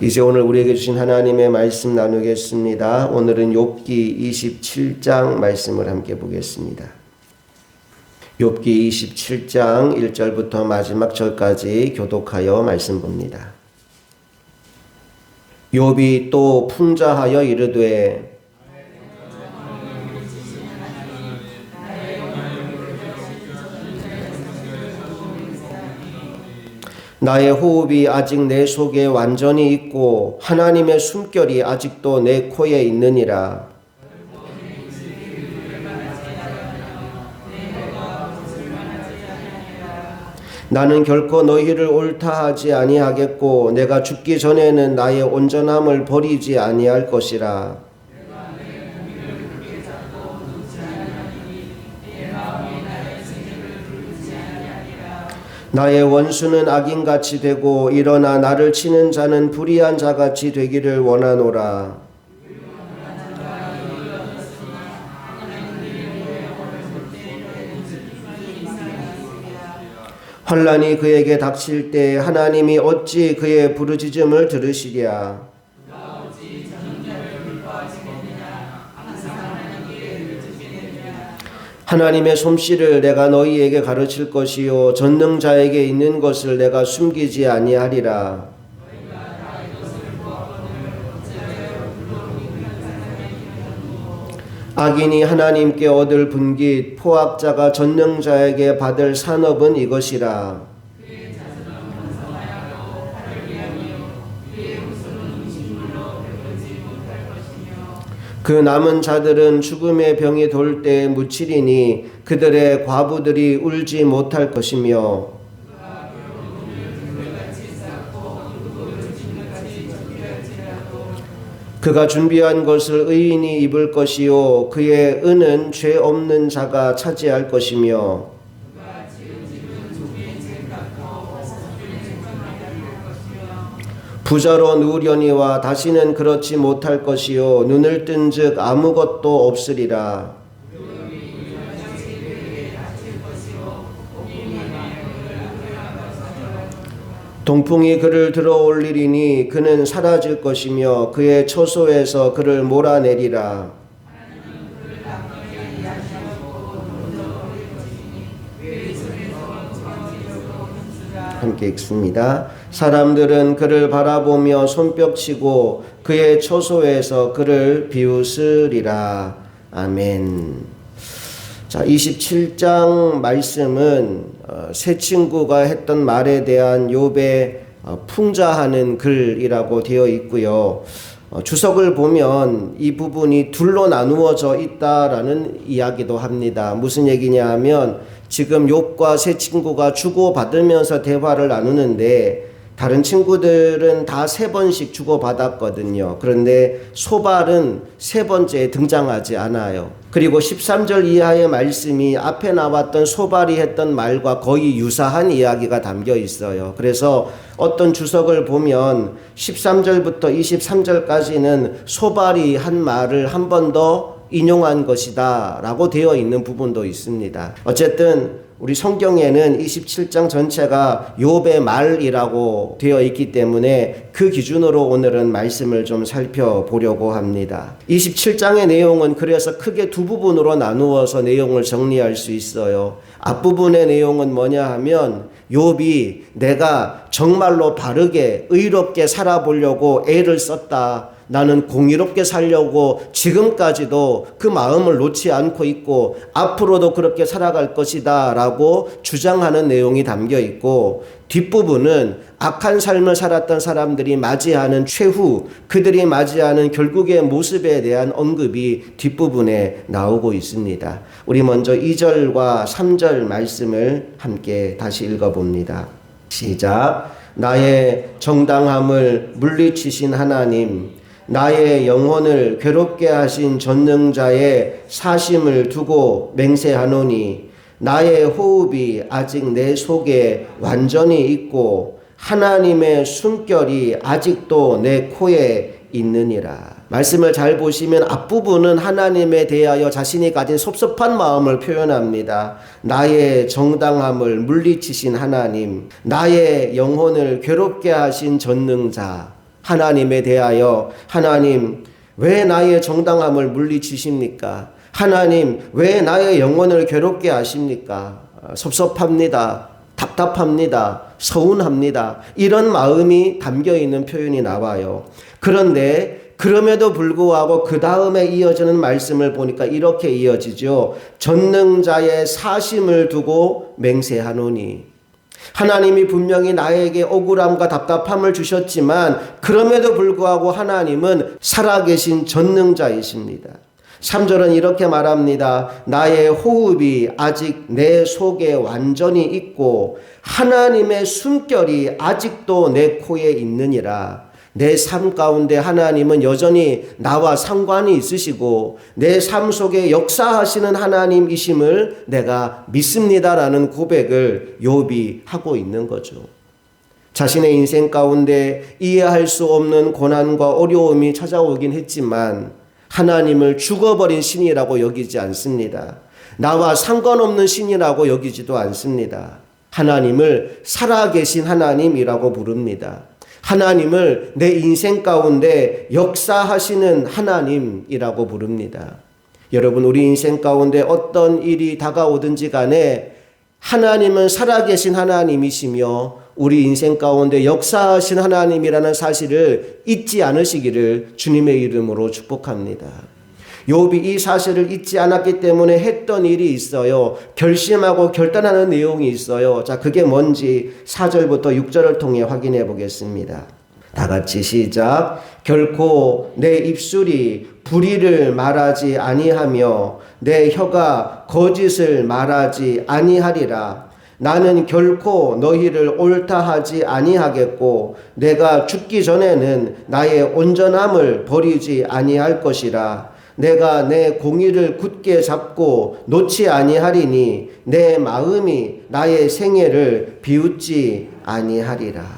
이제 오늘 우리에게 주신 하나님의 말씀 나누겠습니다. 오늘은 욥기 27장 말씀을 함께 보겠습니다. 욥기 27장 1절부터 마지막 절까지 교독하여 말씀 봅니다. 욥이 또 풍자하여 이르되 나의 호흡이 아직 내 속에 완전히 있고 하나님의 숨결이 아직도 내 코에 있느니라. 나는 결코 너희를 옳다 하지 아니하겠고 내가 죽기 전에는 나의 온전함을 버리지 아니할 것이라. 나의 원수는 악인같이 되고 일어나 나를 치는 자는 불의한 자같이 되기를 원하노라. 환난이 그에게 닥칠 때 하나님이 어찌 그의 부르짖음을 들으시랴. 하나님의 솜씨를 내가 너희에게 가르칠 것이요 전능자에게 있는 것을 내가 숨기지 아니하리라. 악인이 하나님께 얻을 분깃 포악자가 전능자에게 받을 산업은 이것이라. 그 남은 자들은 죽음의 병이 돌 때 묻히리니 그들의 과부들이 울지 못할 것이며 그가 준비한 것을 의인이 입을 것이요 그의 은은 죄 없는 자가 차지할 것이며 부자로 누우려니와 다시는 그렇지 못할 것이요 눈을 뜬즉 아무것도 없으리라. 동풍이 그를 들어올리리니 그는 사라질 것이며 그의 처소에서 그를 몰아내리라. 함께 읽습니다. 사람들은 그를 바라보며 손뼉치고 그의 처소에서 그를 비웃으리라. 아멘. 자, 27장 말씀은 새 친구가 했던 말에 대한 욥의 풍자하는 글이라고 되어 있고요. 주석을 보면 이 부분이 둘로 나누어져 있다라는 이야기도 합니다. 무슨 얘기냐 하면 지금 욥과 새 친구가 주고받으면서 대화를 나누는데 다른 친구들은 다 3번씩 주고받았거든요. 그런데 소발은 3번째에 등장하지 않아요. 그리고 13절 이하의 말씀이 앞에 나왔던 소발이 했던 말과 거의 유사한 이야기가 담겨 있어요. 그래서 어떤 주석을 보면 13절부터 23절까지는 소발이 한 말을 한 번 더 인용한 것이다 라고 되어 있는 부분도 있습니다. 어쨌든 우리 성경에는 27장 전체가 욥의 말이라고 되어 있기 때문에 그 기준으로 오늘은 말씀을 좀 살펴보려고 합니다. 27장의 내용은 그래서 크게 두 부분으로 나누어서 내용을 정리할 수 있어요. 앞부분의 내용은 뭐냐 하면 욥이 내가 정말로 바르게 의롭게 살아보려고 애를 썼다. 나는 공의롭게 살려고 지금까지도 그 마음을 놓지 않고 있고 앞으로도 그렇게 살아갈 것이다 라고 주장하는 내용이 담겨 있고, 뒷부분은 악한 삶을 살았던 사람들이 맞이하는 최후, 그들이 맞이하는 결국의 모습에 대한 언급이 뒷부분에 나오고 있습니다. 우리 먼저 2절과 3절 말씀을 함께 다시 읽어봅니다. 시작. 나의 정당함을 물리치신 하나님, 나의 영혼을 괴롭게 하신 전능자의 사심을 두고 맹세하노니 나의 호흡이 아직 내 속에 완전히 있고 하나님의 숨결이 아직도 내 코에 있느니라. 말씀을 잘 보시면 앞부분은 하나님에 대하여 자신이 가진 섭섭한 마음을 표현합니다. 나의 정당함을 물리치신 하나님, 나의 영혼을 괴롭게 하신 전능자. 하나님에 대하여 하나님 왜 나의 정당함을 물리치십니까? 하나님 왜 나의 영혼을 괴롭게 하십니까? 섭섭합니다. 답답합니다. 서운합니다. 이런 마음이 담겨있는 표현이 나와요. 그런데 그럼에도 불구하고 그 다음에 이어지는 말씀을 보니까 이렇게 이어지죠. 전능자의 사심을 두고 맹세하노니. 하나님이 분명히 나에게 억울함과 답답함을 주셨지만 그럼에도 불구하고 하나님은 살아계신 전능자이십니다. 3절은 이렇게 말합니다. 나의 호흡이 아직 내 속에 완전히 있고 하나님의 숨결이 아직도 내 코에 있느니라. 내 삶 가운데 하나님은 여전히 나와 상관이 있으시고 내 삶 속에 역사하시는 하나님이심을 내가 믿습니다라는 고백을 욥이 하고 있는 거죠. 자신의 인생 가운데 이해할 수 없는 고난과 어려움이 찾아오긴 했지만 하나님을 죽어버린 신이라고 여기지 않습니다. 나와 상관없는 신이라고 여기지도 않습니다. 하나님을 살아계신 하나님이라고 부릅니다. 하나님을 내 인생 가운데 역사하시는 하나님이라고 부릅니다. 여러분, 우리 인생 가운데 어떤 일이 다가오든지 간에 하나님은 살아계신 하나님이시며 우리 인생 가운데 역사하신 하나님이라는 사실을 잊지 않으시기를 주님의 이름으로 축복합니다. 욥이 이 사실을 잊지 않았기 때문에 했던 일이 있어요. 결심하고 결단하는 내용이 있어요. 자, 그게 뭔지 4절부터 6절을 통해 확인해 보겠습니다. 다 같이 시작. 결코 내 입술이 불의를 말하지 아니하며 내 혀가 거짓을 말하지 아니하리라. 나는 결코 너희를 옳다 하지 아니하겠고 내가 죽기 전에는 나의 온전함을 버리지 아니할 것이라. 내가 내 공의를 굳게 잡고 놓지 아니하리니 내 마음이 나의 생애를 비웃지 아니하리라. 아멘.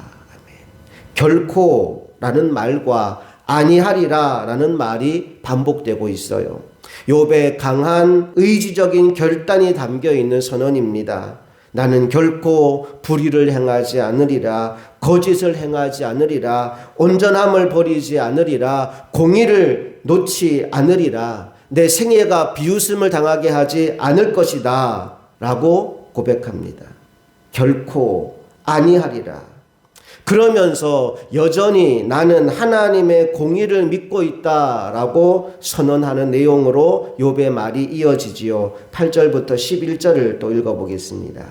결코라는 말과 아니하리라라는 말이 반복되고 있어요. 욥의 강한 의지적인 결단이 담겨 있는 선언입니다. 나는 결코 불의를 행하지 않으리라. 거짓을 행하지 않으리라. 온전함을 버리지 않으리라. 공의를 놓지 않으리라. 내 생애가 비웃음을 당하게 하지 않을 것이다 라고 고백합니다. 결코 아니하리라. 그러면서 여전히 나는 하나님의 공의를 믿고 있다라고 선언하는 내용으로 욥의 말이 이어지지요. 8절부터 11절을 또 읽어보겠습니다.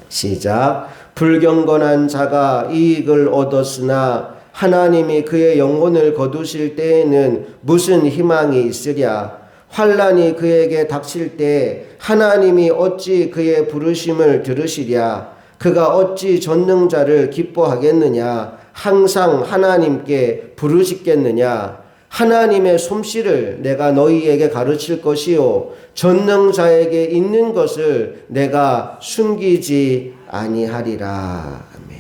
시작. 불경건한 자가 이익을 얻었으나 하나님이 그의 영혼을 거두실 때에는 무슨 희망이 있으랴. 환난이 그에게 닥칠 때 하나님이 어찌 그의 부르심을 들으시랴. 그가 어찌 전능자를 기뻐하겠느냐. 항상 하나님께 부르시겠느냐. 하나님의 솜씨를 내가 너희에게 가르칠 것이요 전능자에게 있는 것을 내가 숨기지 아니하리라. 아멘.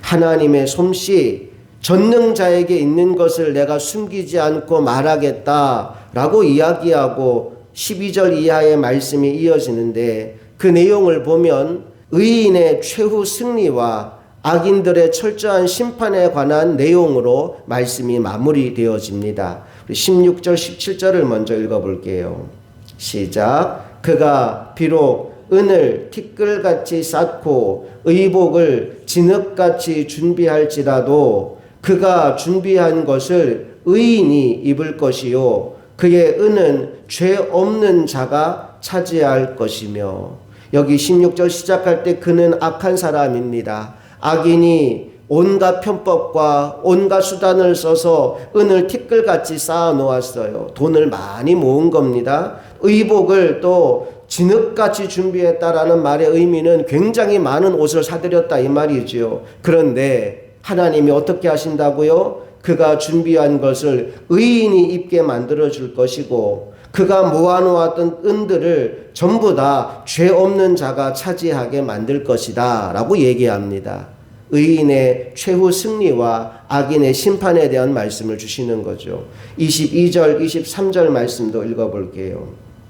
하나님의 솜씨, 전능자에게 있는 것을 내가 숨기지 않고 말하겠다라고 이야기하고 12절 이하의 말씀이 이어지는데 그 내용을 보면 의인의 최후 승리와 악인들의 철저한 심판에 관한 내용으로 말씀이 마무리되어집니다. 16절 17절을 먼저 읽어볼게요. 시작. 그가 비록 은을 티끌같이 쌓고 의복을 진흙같이 준비할지라도 그가 준비한 것을 의인이 입을 것이요 그의 은은 죄 없는 자가 차지할 것이며. 여기 16절 시작할 때 그는 악한 사람입니다. 악인이 온갖 편법과 온갖 수단을 써서 은을 티끌같이 쌓아 놓았어요. 돈을 많이 모은 겁니다. 의복을 또 진흙같이 준비했다라는 말의 의미는 굉장히 많은 옷을 사들였다 이 말이지요. 그런데 하나님이 어떻게 하신다고요? 그가 준비한 것을 의인이 입게 만들어 줄 것이고 그가 모아놓았던 은들을 전부 다 죄 없는 자가 차지하게 만들 것이다 라고 얘기합니다. 의인의 최후 승리와 악인의 심판에 대한 말씀을 주시는 거죠. 22절 23절 말씀도 읽어볼게요.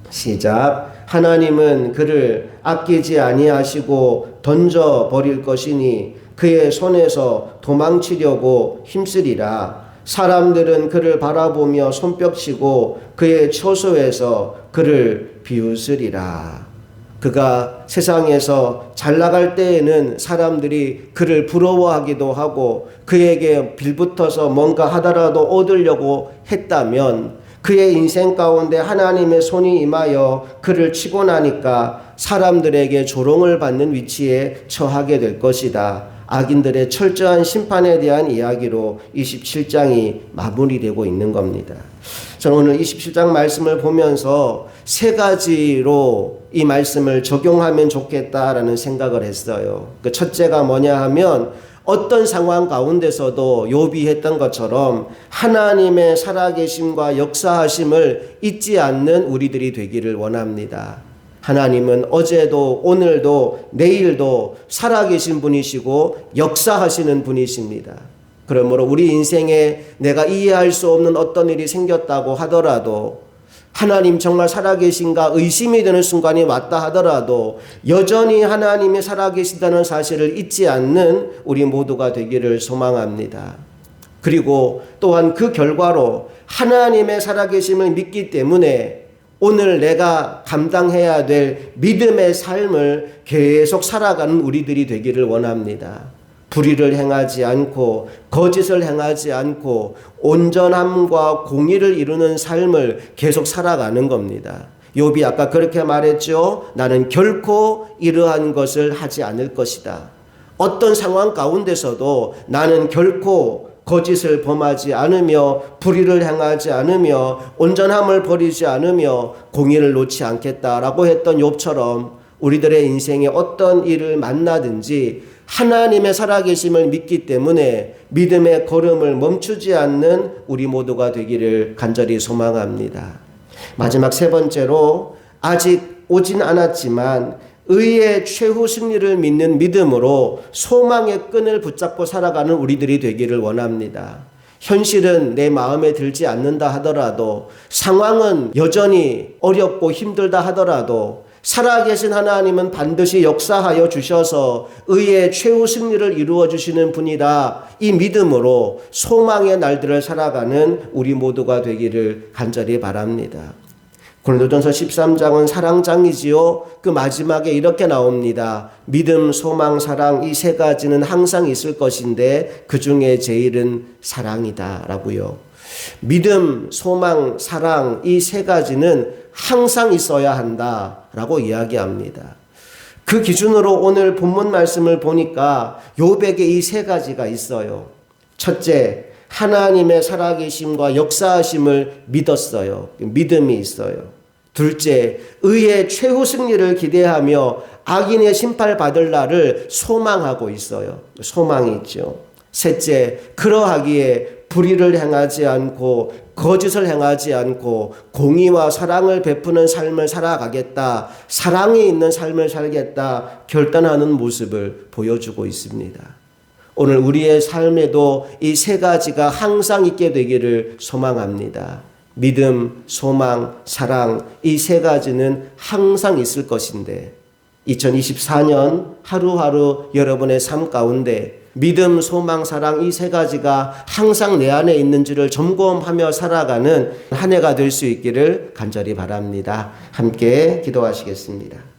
시작. 하나님은 그를 아끼지 아니하시고 던져버릴 것이니 그의 손에서 도망치려고 힘쓰리라. 사람들은 그를 바라보며 손뼉치고 그의 처소에서 그를 비웃으리라. 그가 세상에서 잘 나갈 때에는 사람들이 그를 부러워하기도 하고 그에게 빌붙어서 뭔가 하더라도 얻으려고 했다면 그의 인생 가운데 하나님의 손이 임하여 그를 치고 나니까 사람들에게 조롱을 받는 위치에 처하게 될 것이다. 악인들의 철저한 심판에 대한 이야기로 27장이 마무리되고 있는 겁니다. 저는 오늘 27장 말씀을 보면서 세 가지로 이 말씀을 적용하면 좋겠다라는 생각을 했어요. 그 첫째가 뭐냐 하면 어떤 상황 가운데서도 욥이 했던 것처럼 하나님의 살아계심과 역사하심을 잊지 않는 우리들이 되기를 원합니다. 하나님은 어제도 오늘도 내일도 살아계신 분이시고 역사하시는 분이십니다. 그러므로 우리 인생에 내가 이해할 수 없는 어떤 일이 생겼다고 하더라도 하나님 정말 살아계신가 의심이 되는 순간이 왔다 하더라도 여전히 하나님이 살아계신다는 사실을 잊지 않는 우리 모두가 되기를 소망합니다. 그리고 또한 그 결과로 하나님의 살아계심을 믿기 때문에 오늘 내가 감당해야 될 믿음의 삶을 계속 살아가는 우리들이 되기를 원합니다. 불의를 행하지 않고 거짓을 행하지 않고 온전함과 공의를 이루는 삶을 계속 살아가는 겁니다. 욥이 아까 그렇게 말했죠. 나는 결코 이러한 것을 하지 않을 것이다. 어떤 상황 가운데서도 나는 결코 거짓을 범하지 않으며 불의를 행하지 않으며 온전함을 버리지 않으며 공의를 놓지 않겠다라고 했던 욥처럼 우리들의 인생에 어떤 일을 만나든지 하나님의 살아계심을 믿기 때문에 믿음의 걸음을 멈추지 않는 우리 모두가 되기를 간절히 소망합니다. 마지막 세 번째로 아직 오진 않았지만 의의 최후 승리를 믿는 믿음으로 소망의 끈을 붙잡고 살아가는 우리들이 되기를 원합니다. 현실은 내 마음에 들지 않는다 하더라도 상황은 여전히 어렵고 힘들다 하더라도 살아계신 하나님은 반드시 역사하여 주셔서 의의 최후 승리를 이루어 주시는 분이다. 이 믿음으로 소망의 날들을 살아가는 우리 모두가 되기를 간절히 바랍니다. 고린도전서 13장은 사랑장이지요. 그 마지막에 이렇게 나옵니다. 믿음, 소망, 사랑 이 세 가지는 항상 있을 것인데 그 중에 제일은 사랑이다 라고요. 믿음, 소망, 사랑 이 세 가지는 항상 있어야 한다라고 이야기합니다. 그 기준으로 오늘 본문 말씀을 보니까 욥에게 이 세 가지가 있어요. 첫째, 하나님의 살아계심과 역사하심을 믿었어요. 믿음이 있어요. 둘째, 의의 최후 승리를 기대하며 악인의 심판받을 날을 소망하고 있어요. 소망이 있죠. 셋째, 그러하기에 불의를 행하지 않고 거짓을 행하지 않고 공의와 사랑을 베푸는 삶을 살아가겠다. 사랑이 있는 삶을 살겠다. 결단하는 모습을 보여주고 있습니다. 오늘 우리의 삶에도 이 세 가지가 항상 있게 되기를 소망합니다. 믿음, 소망, 사랑 이 세 가지는 항상 있을 것인데 2024년 하루하루 여러분의 삶 가운데 믿음, 소망, 사랑 이 세 가지가 항상 내 안에 있는지를 점검하며 살아가는 한 해가 될 수 있기를 간절히 바랍니다. 함께 기도하시겠습니다.